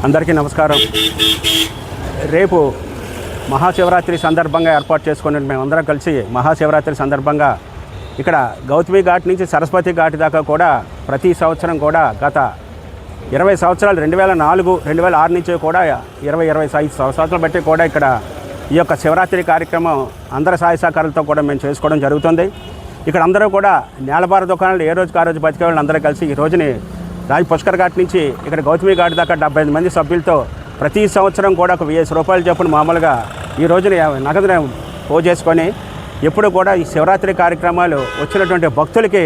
అందరికీ నమస్కారం. రేపు మహాశివరాత్రి సందర్భంగా ఏర్పాటు చేసుకుని మేమందరం కలిసి మహాశివరాత్రి సందర్భంగా ఇక్కడ గౌతమి ఘాట్ నుంచి సరస్వతి ఘాట్ దాకా కూడా ప్రతి సంవత్సరం కూడా గత 20 సంవత్సరాలు 2004, 2006 నుంచి కూడా 25 సంవత్సరాలు బట్టి కూడా ఇక్కడ ఈ యొక్క శివరాత్రి కార్యక్రమం అందరి సహాయ సహకారాలతో కూడా మేము చేసుకోవడం జరుగుతుంది. ఇక్కడ అందరూ కూడా నేలబార దుకాణాలు ఏ రోజుకి ఆ రోజు బతికే వాళ్ళు అందరూ కలిసి ఈ రోజుని రాజ్ పుష్కర్ ఘాట్ నుంచి ఇక్కడ గౌతమి ఘాట్ దాకా 75 మంది సభ్యులతో ప్రతి సంవత్సరం కూడా ఒక 1000 రూపాయలు చొప్పున మామూలుగా ఈ రోజున నగదుని పోజేసుకొని ఎప్పుడు కూడా ఈ శివరాత్రి కార్యక్రమాలు వచ్చినటువంటి భక్తులకి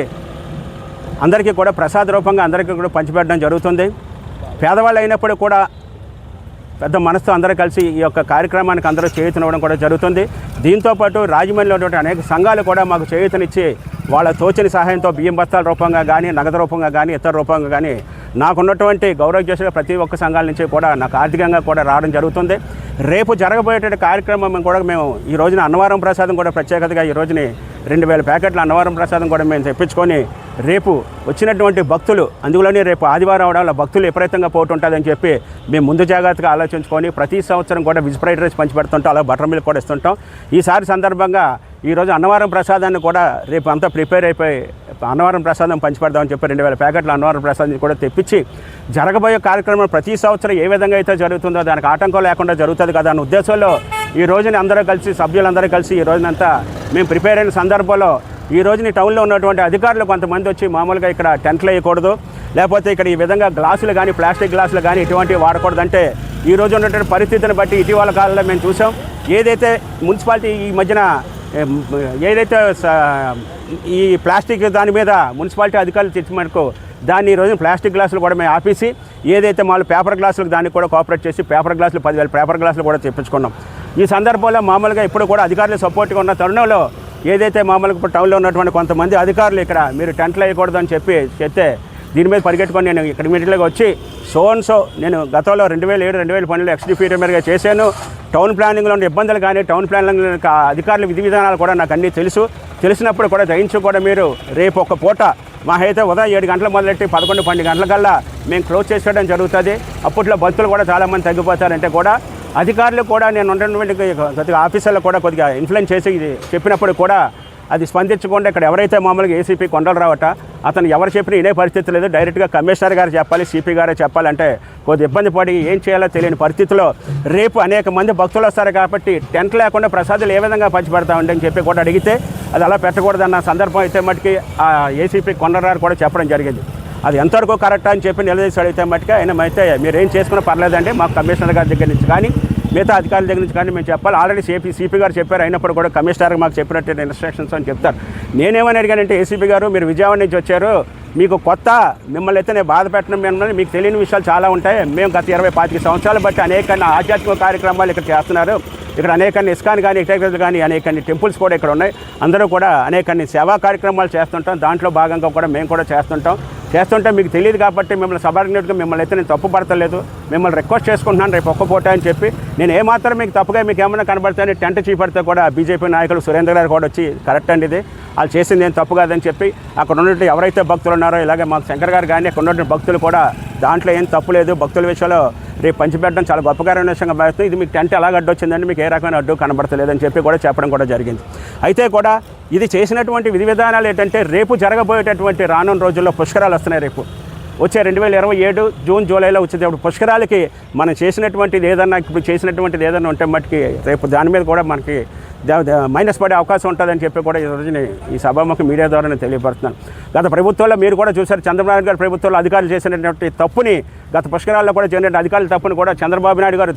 అందరికీ కూడా ప్రసాద రూపంగా అందరికీ కూడా పంచిపెట్టడం జరుగుతుంది. పేదవాళ్ళు అయినప్పుడు కూడా పెద్ద మనసుతో అందరూ కలిసి ఈ యొక్క కార్యక్రమానికి అందరూ చేయూతనివ్వడం కూడా జరుగుతుంది. దీంతోపాటు రాజమండ్రిలో ఉన్నటువంటి అనేక సంఘాలు కూడా మాకు చేయూతనిచ్చి వాళ్ళ తోచిన సహాయంతో బియ్యం బస్తాల రూపంగా కానీ, నగదు రూపంగా కానీ, ఇతర రూపంగా కానీ నాకున్నటువంటి గౌరవజ్ఞుల ప్రతి ఒక్క సంఘాల నుంచి కూడా నాకు ఆర్థికంగా కూడా రావడం జరుగుతుంది. రేపు జరగబోయేటువంటి కార్యక్రమం కూడా మేము ఈ రోజున అన్నవరం ప్రసాదం కూడా ప్రత్యేకతగా ఈ రోజుని 2000 ప్యాకెట్ల అన్నవరం ప్రసాదం కూడా మేము తెప్పించుకొని రేపు వచ్చినటువంటి భక్తులు, అందులోనే రేపు ఆదివారం అవడం వల్ల భక్తులు విపరీతంగా పోటీ ఉంటుందని చెప్పి మేము ముందు జాగ్రత్తగా ఆలోచించుకొని ప్రతి సంవత్సరం కూడా వెజ్ ఫ్రైడ్ రైస్ పంచిపెడుతుంటాం, అలా బటర్ మిల్క్ కూడా ఇస్తుంటాం. ఈసారి సందర్భంగా ఈరోజు అన్నవరం ప్రసాదాన్ని కూడా రేపు అంతా ప్రిపేర్ అయిపోయి అన్నవరం ప్రసాదం పంచిపెడదామని చెప్పి 2000 ప్యాకెట్ల అన్నవరం ప్రసాదం కూడా తెప్పించి జరగబోయే కార్యక్రమం ప్రతి సంవత్సరం ఏ విధంగా అయితే జరుగుతుందో దానికి ఆటంకం లేకుండా జరుగుతుంది కదా అన్న ఉద్దేశంలో ఈ రోజుని అందరూ కలిసి సభ్యులందరూ కలిసి ఈ రోజునంతా మేము ప్రిపేర్ అయిన సందర్భంలో ఈ రోజుని టౌన్లో ఉన్నటువంటి అధికారులు కొంతమంది వచ్చి మామూలుగా ఇక్కడ టెంట్లు వేయకూడదు, లేకపోతే ఇక్కడ ఈ విధంగా గ్లాసులు కానీ ప్లాస్టిక్ గ్లాసులు కానీ ఇటువంటివి వాడకూడదంటే ఈ రోజు ఉన్నటువంటి పరిస్థితిని బట్టి ఇటీవల కాలంలో మేము చూసాం. ఏదైతే మున్సిపాలిటీ ఈ మధ్యన ఏదైతే ఈ ప్లాస్టిక్ దాని మీద మున్సిపాలిటీ అధికారులు తెచ్చి మనకు దాన్ని ఈ రోజున ప్లాస్టిక్ గ్లాసులు కూడా మేము ఆపేసి ఏదైతే మామూలు పేపర్ గ్లాసులకు దాన్ని కూడా కోఆపరేట్ చేసి పేపర్ గ్లాసులు 10,000 పేపర్ గ్లాసులు కూడా తెప్పించుకున్నాం. ఈ సందర్భంలో మామూలుగా ఇప్పుడు కూడా అధికారులు సపోర్ట్గా ఉన్న తరుణంలో ఏదైతే మామూలుగా ఇప్పుడు టౌన్లో ఉన్నటువంటి కొంతమంది అధికారులు ఇక్కడ మీరు టెంట్లు వేయకూడదు అని చెప్తే దీని మీద పరిగెట్టుకొని నేను ఇక్కడ ఇమీడియట్గా వచ్చి సో నేను గతంలో 2007, 2012 ఎక్స్డిప్యూటీ మేయర్గా చేశాను. టౌన్ ప్లానింగ్లో ఉన్న ఇబ్బందులు కానీ టౌన్ ప్లానింగ్ అధికారుల విధి విధానాలు కూడా నాకు అన్నీ తెలిసినప్పుడు కూడా దయించి కూడా మీరు రేపు ఒక పూట మా అయితే ఉదయం 7 గంటలు మొదలెట్టి 11, 12 గంటలకల్లా మేము క్లోజ్ చేసేయడం జరుగుతుంది. అప్పట్లో భక్తులు కూడా చాలామంది తగ్గిపోతారంటే కూడా అధికారులు కూడా నేను ఉన్నటువంటి కొద్దిగా ఆఫీసర్లు కూడా కొద్దిగా ఇన్ఫ్లుయెన్స్ చేసి చెప్పినప్పుడు కూడా అది స్పందించకుండా ఇక్కడ ఎవరైతే మామూలుగా ఏసీపీ కొండలరావట అతను ఎవరు చెప్పినా ఇదే పరిస్థితి లేదు, డైరెక్ట్గా కమిషనర్ గారు చెప్పాలి, సిపి గారే చెప్పాలంటే కొద్దిగా ఇబ్బంది పడి ఏం చేయాలో తెలియని పరిస్థితిలో రేపు అనేక మంది భక్తులు వస్తారు కాబట్టి టెంట్ లేకుండా ప్రసాదాలు ఏ విధంగా పంచిపెడతామండి అని చెప్పి కూడా అడిగితే అది అలా పెట్టకూడదన్న సందర్భం అయితే మటుకి ఆ ఏసీపీ కొండలరావు కూడా చెప్పడం జరిగింది. అది ఎంతవరకు కరెక్ట్ అని చెప్పి నిలదీసి అడిగితే మటుకు ఆయన అయితే మీరు ఏం చేసుకున్నా పర్లేదండి, మాకు కమిషనర్ గారి దగ్గర నుంచి కానీ మిగతా అధికారుల దగ్గర నుంచి కానీ మేము చెప్పాలి. ఆల్రెడీ సిపి గారు చెప్పారు, అయినప్పుడు కూడా కమిషనర్ మాకు చెప్పినట్టు ఇన్స్ట్రక్షన్స్ అని చెప్తారు. నేనేమని అడిగానంటే ఏసీపీ గారు మీరు విజయవాడ నుంచి వచ్చారు, మీకు కొత్త మిమ్మల్ని అయితే నేను బాధ పెట్టడం మిమ్మల్ని మీకు తెలియని విషయాలు చాలా ఉంటాయి. మేము గత 20-25 సంవత్సరాలు బట్టి అనేక ఆధ్యాత్మిక కార్యక్రమాలు ఇక్కడ చేస్తున్నారు. ఇక్కడ అనేక ఇస్కాన్ కానీ ఇటెగ్రలు కానీ అనేక టెంపుల్స్ కూడా ఇక్కడ ఉన్నాయి. అందరూ కూడా అనేక సేవా కార్యక్రమాలు చేస్తుంటాం. దాంట్లో భాగంగా కూడా మేము కూడా చేస్తుంటే మీకు తెలియదు కాబట్టి మిమ్మల్ని సబార్డినేట్గా మిమ్మల్ని అయితే నేను తప్పు పడతలేదు, మిమ్మల్ని రిక్వెస్ట్ చేసుకుంటున్నాను రేపు ఒక్క పూట అని చెప్పి నేను ఏమాత్రం మీకు తప్పుగా మీకు ఏమైనా కనబడితే టెంట్ చీపడితే కూడా బీజేపీ నాయకులు సురేంద్ర గారు కూడా వచ్చి కరెక్ట్ అండి ఇది వాళ్ళు చేసింది ఏం తప్పు కాదని చెప్పి అక్కడ ఉన్నట్టు ఎవరైతే భక్తులు ఉన్నారో ఇలాగే మాకు శంకర్ గారు కానీ అక్కడ ఉన్నటువంటి భక్తులు కూడా దాంట్లో ఏం తప్పు లేదు, భక్తుల విషయంలో రేపు పంచిపెట్టడం చాలా గొప్పకరమైన విషయంగా భావిస్తుంది. ఇది మీకు టెంట్ ఎలాగ అడ్డు వచ్చిందండి, మీకు ఏ రకమైన అడ్డు కనబడతలేదని చెప్పి కూడా చెప్పడం కూడా జరిగింది. అయితే కూడా ఇది చేసినటువంటి విధి విధానాలు ఏంటంటే రేపు జరగబోయేటటువంటి రానున్న రోజుల్లో పుష్కరాలు వస్తున్నాయి. రేపు వచ్చే 2027 జూన్, జూలైలో వచ్చేటప్పుడు పుష్కరాలకి మనం చేసినటువంటిది ఏదన్నా ఉంటే మట్టుకి రేపు దాని మీద కూడా మనకి మైనస్ పడే అవకాశం ఉంటుందని చెప్పి కూడా ఈ రోజుని ఈ సభాముఖ మీడియా ద్వారా నేను తెలియపరుస్తున్నాను. గత ప్రభుత్వంలో మీరు కూడా చూశారు, చంద్రబాబు నాయుడు గారి ప్రభుత్వంలో అధికారులు చేసినటువంటి తప్పుని గత పుష్కరాల్లో కూడా జరిగిన అధికారుల తప్పుని కూడా చంద్రబాబు నాయుడు గారు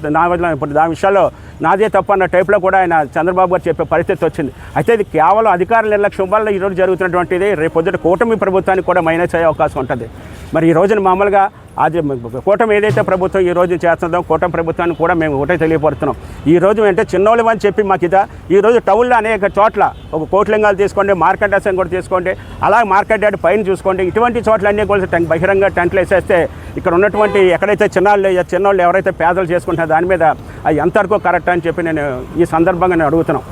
ఇప్పుడు దాని విషయాల్లో నాదే తప్పు అన్న టైప్లో కూడా ఆయన చంద్రబాబు గారు చెప్పే పరిస్థితి వచ్చింది. అయితే ఇది కేవలం అధికారుల నిర్లక్ష్యం వల్ల ఈరోజు జరుగుతున్నటువంటిది రేపు పొద్దుట కూటమి ప్రభుత్వానికి కూడా మైనస్ అయ్యే అవకాశం ఉంటుంది. మరి ఈ రోజున మామూలుగా అది కూటమి ఏదైతే ప్రభుత్వం ఈ రోజు చేస్తుందో కూటమి ప్రభుత్వాన్ని కూడా మేము ఒకటే తెలియపడుతున్నాం. ఈ రోజు అంటే చిన్నోళ్ళు అని చెప్పి మాకు ఇదా ఈ రోజు టౌన్లో అనేక చోట్ల ఒక కోట్లింగాలు తీసుకోండి, మార్కెట్ అసెం కూడా తీసుకోండి, అలాగే మార్కెట్ యార్డ్ పైన చూసుకోండి, ఇటువంటి చోట్ల అన్నీ కూడా బహిరంగ టెంట్లు వేసేస్తే ఇక్కడ ఉన్నటువంటి ఎక్కడైతే చిన్నోళ్ళు ఎవరైతే పేదలు చేసుకుంటారో దాని మీద అది ఎంతవరకు కరెక్ట్ అని చెప్పి నేను ఈ సందర్భంగా నేను అడుగుతున్నాం.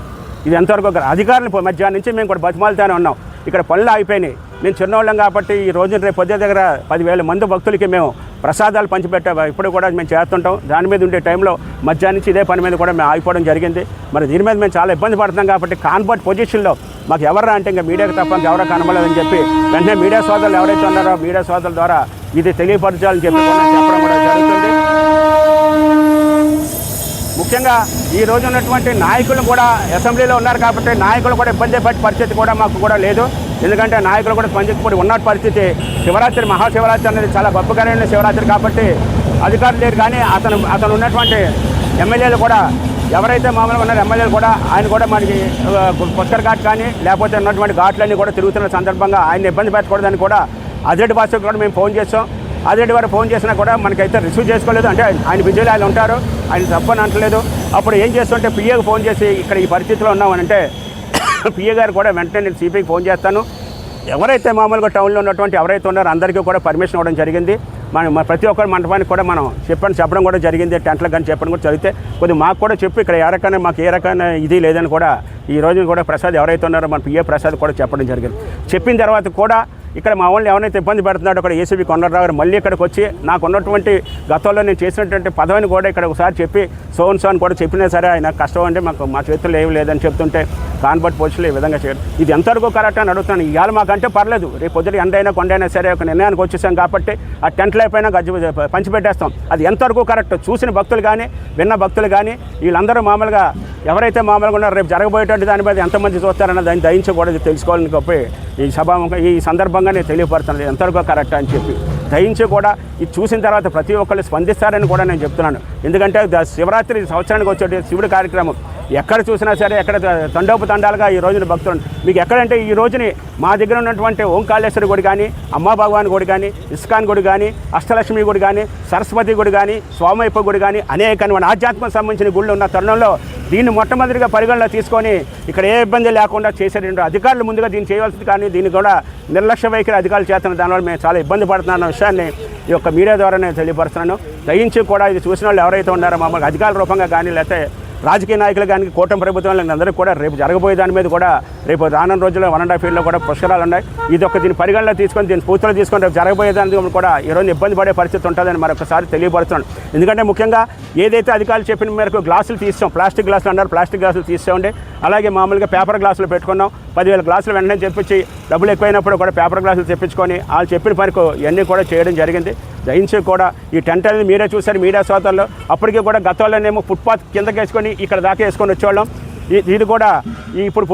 ఇది ఎంతవరకు అధికారులు మధ్యాహ్నం నుంచి మేము కూడా బతిమాలుతూనే ఉన్నాం. ఇక్కడ పనులు ఆగిపోయినాయి. నేను చిన్నవాళ్ళం కాబట్టి ఈ రోజు రేపు పొద్దు దగ్గర 10,000 మంది భక్తులకి మేము ప్రసాదాలు పంచిపెట్టాము. ఇప్పుడు కూడా మేము చేస్తుంటాం. దాని మీద ఉండే టైంలో మధ్యాహ్నం నుంచి ఇదే పని మీద కూడా మేము ఆగిపోవడం జరిగింది. మరి దీని మీద మేము చాలా ఇబ్బంది పడుతున్నాం కాబట్టి కాన్వర్ట్ పొజిషన్లో మాకు ఎవరా అంటే ఇంకా మీడియాకి తప్ప ఎవరో కనబడలేదని చెప్పి వెంటనే మీడియా సోదరులు ఎవరైతే ఉన్నారో మీడియా సోదరుల ద్వారా ఇది తెలియపరచాలని చెప్పి చెప్పడం కూడా జరుగుతుంది. ముఖ్యంగా ఈ రోజు ఉన్నటువంటి నాయకులు కూడా అసెంబ్లీలో ఉన్నారు కాబట్టి నాయకులు కూడా ఇబ్బంది పడే పరిస్థితి కూడా మాకు కూడా లేదు. ఎందుకంటే నాయకులు కూడా స్పందించబడి ఉన్న పరిస్థితి. శివరాత్రి మహాశివరాత్రి అనేది చాలా గొప్పకరమైన శివరాత్రి కాబట్టి అధికారులు లేరు. కానీ అతను ఉన్నటువంటి ఎమ్మెల్యేలు కూడా ఎవరైతే మామూలుగా ఉన్నారో ఎమ్మెల్యేలు కూడా ఆయన కూడా మనకి పుష్కర్ ఘాట్ కానీ లేకపోతే ఉన్నటువంటి ఘాట్లన్నీ కూడా తిరుగుతున్న సందర్భంగా ఆయన ఇబ్బంది పెట్టకూడదని కూడా ఆదిరెడ్డి భాస్కర్ కూడా మేము ఫోన్ చేసాం. ఆదిరెడ్డి వారు ఫోన్ చేసినా కూడా మనకైతే రిసీవ్ చేసుకోలేదు. అంటే ఆయన బిజీలో ఆయన ఉంటారు, ఆయన తప్పని అంటలేదు. అప్పుడు ఏం చేస్తుంటే పిఏకి ఫోన్ చేసి ఇక్కడ ఈ పరిస్థితిలో ఉన్నామనంటే పిఏ గారు కూడా వెంటనే నేను సిపికి ఫోన్ చేస్తాను, ఎవరైతే మామూలుగా టౌన్లో ఉన్నటువంటి ఎవరైతే ఉన్నారో అందరికీ కూడా పర్మిషన్ ఇవ్వడం జరిగింది. మన ప్రతి ఒక్కరి మంటపానికి కూడా మనం చెప్పడం కూడా జరిగింది. టెంట్లకు కానీ చెప్పడం కూడా జరిగితే కొద్దిగా మాకు కూడా చెప్పి ఇక్కడ ఏ రకమైన మాకు ఏ రకమైన ఇది లేదని కూడా ఈ రోజు కూడా ప్రసాద్ ఎవరైతే ఉన్నారో మన పిఏ ప్రసాద్ కూడా చెప్పడం జరిగింది. చెప్పిన తర్వాత కూడా ఇక్కడ మా వాళ్ళని ఎవరైతే ఇబ్బంది పెడుతున్నాడో అక్కడ ఏసీబీ కొండలరావు గారు మళ్ళీ ఇక్కడికి వచ్చి నాకు ఉన్నటువంటి గతంలో నేను చేసినటువంటి పదవిని కూడా ఇక్కడ ఒకసారి చెప్పి సోన్ అని కూడా చెప్పినా సరే ఆయన కష్టం అంటే మా చేతుల్లో ఏమి లేదని చెప్తుంటే కాన్వర్ట్ పొజిషన్లో ఈ విధంగా చేయడం ఇది ఎంతవరకు కరెక్ట్ అని అడుగుతాను. ఇవాళ మాకంటే పర్లేదు, రేపు పొద్దున ఎండైనా కొండైనా సరే ఒక నిర్ణయానికి వచ్చేసాం కాబట్టి ఆ టెంట్లు అయిపోయినా పంచిపెట్టేస్తాం. అది ఎంతవరకు కరెక్ట్ చూసిన భక్తులు కానీ విన్న భక్తులు కానీ వీళ్ళందరూ మామూలుగా ఎవరైతే మామూలుగా ఉన్నారో రేపు జరగబోయేటువంటి దాని మీద ఎంతమంది చూస్తారన్న దాన్ని దయించకూడదు తెలుసుకోవాలని చెప్పి ఈ సందర్భంగా నేను తెలియపడుతున్నాను ఎంతవరకు కరెక్ట్ అని చెప్పి దయించి కూడా ఇది చూసిన తర్వాత ప్రతి ఒక్కళ్ళు స్పందిస్తారని కూడా నేను చెప్తున్నాను. ఎందుకంటే శివరాత్రి సంవత్సరానికి వచ్చే శివుడి కార్యక్రమం ఎక్కడ చూసినా సరే ఎక్కడ తండోపతండాలుగా ఈ రోజున భక్తులు మీకు ఎక్కడంటే ఈ రోజుని మా దగ్గర ఉన్నటువంటి ఓంకాళేశ్వరి గుడి కానీ అమ్మా భగవాన్ గుడి కానీ ఇస్కాన్ గుడి కానీ అష్టలక్ష్మి గుడి కానీ సరస్వతి గుడి కానీ స్వామయ్యప్ప గుడి కానీ అనేకమైన ఆధ్యాత్మకు సంబంధించిన గుళ్ళు ఉన్న తరుణంలో దీన్ని మొట్టమొదటిగా పరిగణలో తీసుకొని ఇక్కడ ఏ ఇబ్బంది లేకుండా చేసేటువంటి అధికారులు ముందుగా దీన్ని చేయవలసింది. కానీ దీన్ని కూడా నిర్లక్ష్య వైఖరి అధికారులు చేస్తున్న దానివల్ల మేము చాలా ఇబ్బంది పడుతున్న విషయాన్ని ఈ యొక్క మీడియా ద్వారా నేను తెలియపరుస్తున్నాను. దయించి కూడా ఇది చూసిన వాళ్ళు ఎవరైతే ఉన్నారో మమ్మల్ని అధికారుల రూపంగా కానీ లేకపోతే రాజకీయ నాయకులు కానీ కూటమి ప్రభుత్వం అందరికీ కూడా రేపు జరగబోయే దాని మీద కూడా రేపు రానున్న రోజుల్లో 1.5 ఫీల్డ్లో కూడా పుష్కరాలు ఉన్నాయి. ఇది దీని పరిగణలో తీసుకొని దీన్ని పూర్తిలో తీసుకొని రేపు జరగబోయే దాని కూడా ఈరోజు ఇబ్బంది పడే పరిస్థితి ఉంటుందని మరొకసారి తెలియపరుస్తున్నాను. ఎందుకంటే ముఖ్యంగా ఏదైతే అధికారులు చెప్పిన మేరకు గ్లాసులు తీస్తాం, ప్లాస్టిక్ గ్లాసులు అన్నారు, ప్లాస్టిక్ గ్లాసులు తీసేయండి. అలాగే మామూలుగా పేపర్ గ్లాసులు పెట్టుకున్నాం. 10,000 గ్లాసులు వెంటనే చెప్పించి డబ్బులు ఎక్కువైనప్పుడు కూడా పేపర్ గ్లాసులు తెప్పించుకొని వాళ్ళు చెప్పిన పనికి ఇవన్నీ కూడా చేయడం జరిగింది. దయించి కూడా ఈ టెంట్ అనేది మీరే చూశారు మీడియా సోదరులు. అప్పటికీ కూడా గతంలోనేమో ఫుట్పాత్ కిందకి వేసుకొని ఇక్కడ దాకా వేసుకొని వచ్చేవాళ్ళం. ఇది కూడా ఇప్పుడు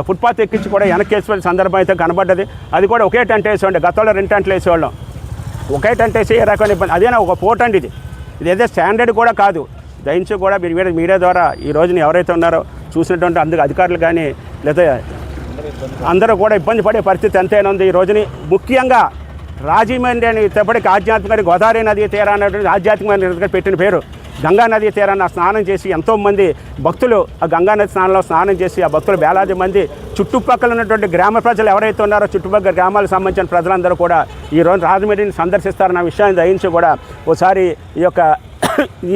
ఫుట్పాత్ ఎక్కించి కూడా వెనక్కి వేసుకునే సందర్భం అయితే కనబడ్డది. అది కూడా ఒకే టెంట్ వేసేవాళ్ళం. గతంలో 2 టెంట్లు వేసేవాళ్ళం. ఒకే టెంట్ వేసి ఏ రకమైన ఇబ్బంది అదేనా ఒక పోట్ అండి. ఇది ఏదో స్టాండర్డ్ కూడా కాదు. దయించి కూడా మీడియా ద్వారా ఈ రోజున ఎవరైతే ఉన్నారో చూసినటువంటి అందుకు అధికారులు కానీ లేదా అందరూ కూడా ఇబ్బంది పడే పరిస్థితి ఎంతైనా ఉంది ఈ రోజుని. ముఖ్యంగా రాజమండ్రి అని ఇప్పటికి ఆధ్యాత్మిక గోదావరి నదీ తీరాన్ని ఆధ్యాత్మిక పెట్టిన పేరు గంగా నదీ తీరాన్ని స్నానం చేసి ఎంతోమంది భక్తులు ఆ గంగా నది స్నానంలో స్నానం చేసి ఆ భక్తులు వేలాది మంది చుట్టుపక్కల ఉన్నటువంటి గ్రామ ప్రజలు ఎవరైతే ఉన్నారో చుట్టుపక్కల గ్రామాలకు సంబంధించిన ప్రజలందరూ కూడా ఈరోజు రాజమండ్రిని సందర్శిస్తారన్న విషయాన్ని దయించి కూడా ఒకసారి ఈ యొక్క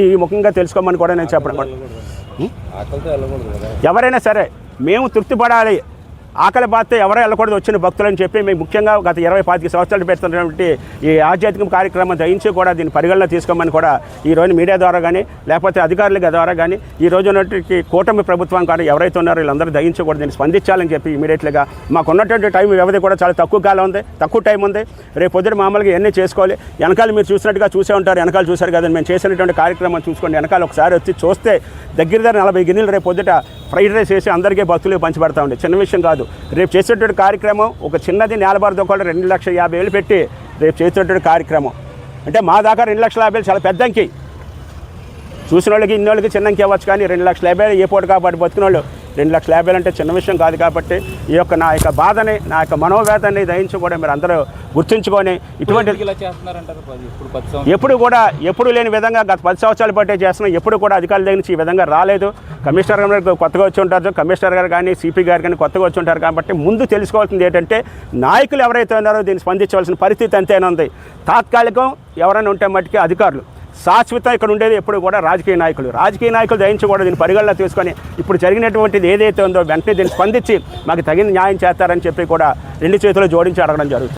ఈ ముఖ్యంగా తెలుసుకోమని కూడా నేను చెప్పడం. ఎవరైనా సరే మేము తృప్తి పడాలి, ఆకలి బాధతో ఎవరో వెళ్ళకూడదు వచ్చిన భక్తులని చెప్పి మేము ముఖ్యంగా గత 20-25 సంవత్సరాలు పెడుతున్నటువంటి ఈ ఆధ్యాత్మిక కార్యక్రమం దయించి కూడా దీన్ని పరిగణలో తీసుకోమని కూడా ఈరోజు మీడియా ద్వారా కానీ లేకపోతే అధికారుల ద్వారా కానీ ఈ రోజు ఉన్నటువంటి కూటమి ప్రభుత్వం కానీ ఎవరైతే ఉన్నారో వీళ్ళందరూ దయించి కూడా దీన్ని స్పందించాలని చెప్పి ఇమీడియట్లీగా మాకు ఉన్నటువంటి టైం వ్యవధి కూడా చాలా తక్కువ కాలం ఉంది, తక్కువ టైం ఉంది. రేపు పొద్దున మామూలుగా ఎన్ని చేసుకోవాలి. వెనకాల మీరు చూసినట్టుగా చూసే ఉంటారు, వెనకాల చూశారు కదండి మేము చేసినటువంటి కార్యక్రమం చూసుకోండి. వెనకాల ఒకసారి వచ్చి చూస్తే దగ్గర 40 గిన్నెలు రేపు పొద్దుట ఫ్రైడ్ రైస్ వేసి అందరికీ భక్తులు పంచిపెడతా ఉండే చిన్న విషయం కాదు. రేపు చేసేటువంటి కార్యక్రమం ఒక చిన్నది నేలబారుతో కూడా 2,50,000 పెట్టి రేపు చేసేటువంటి కార్యక్రమం అంటే మా దాకా 2,50,000 చాలా పెద్ద అంకి. చూసిన వాళ్ళకి ఇన్నోళ్ళకి చిన్న అంకి అవ్వచ్చు, కానీ 2,50,000 ఏ పూట కాబట్టి బతుకున్న వాళ్ళు 2,50,000 అంటే చిన్న విషయం కాదు. కాబట్టి ఈ యొక్క నా యొక్క బాధని నా యొక్క మనోవేదనని దయించి కూడా మీరు అందరూ గుర్తుంచుకొని ఇటువంటి ఎప్పుడు లేని విధంగా గత 10 సంవత్సరాలు బట్టే చేస్తున్నాం. ఎప్పుడు కూడా అధికారుల దగ్గర నుంచి ఈ విధంగా రాలేదు. కమిషనర్ గారు కొత్తగా వచ్చి ఉంటారు, కమిషనర్ గారు కానీ సిపి గారు కానీ కొత్తగా వచ్చి ఉంటారు. కాబట్టి ముందు తెలుసుకోవాల్సింది ఏంటంటే నాయకులు ఎవరైతే ఉన్నారో దీన్ని స్పందించవలసిన పరిస్థితి అంతేనా ఉంది. తాత్కాలికం ఎవరైనా ఉంటే మట్టుకి అధికారులు శాశ్వతం ఇక్కడ ఉండేది ఎప్పుడు కూడా రాజకీయ నాయకులు దయించి కూడా దీన్ని పరిగణలో తీసుకొని ఇప్పుడు జరిగినటువంటిది ఏదైతే ఉందో వెంటనే దీన్ని స్పందించి మాకు తగిన న్యాయం చేస్తారని చెప్పి కూడా రెండు చేతులు జోడించి అడగడం జరుగుతుంది.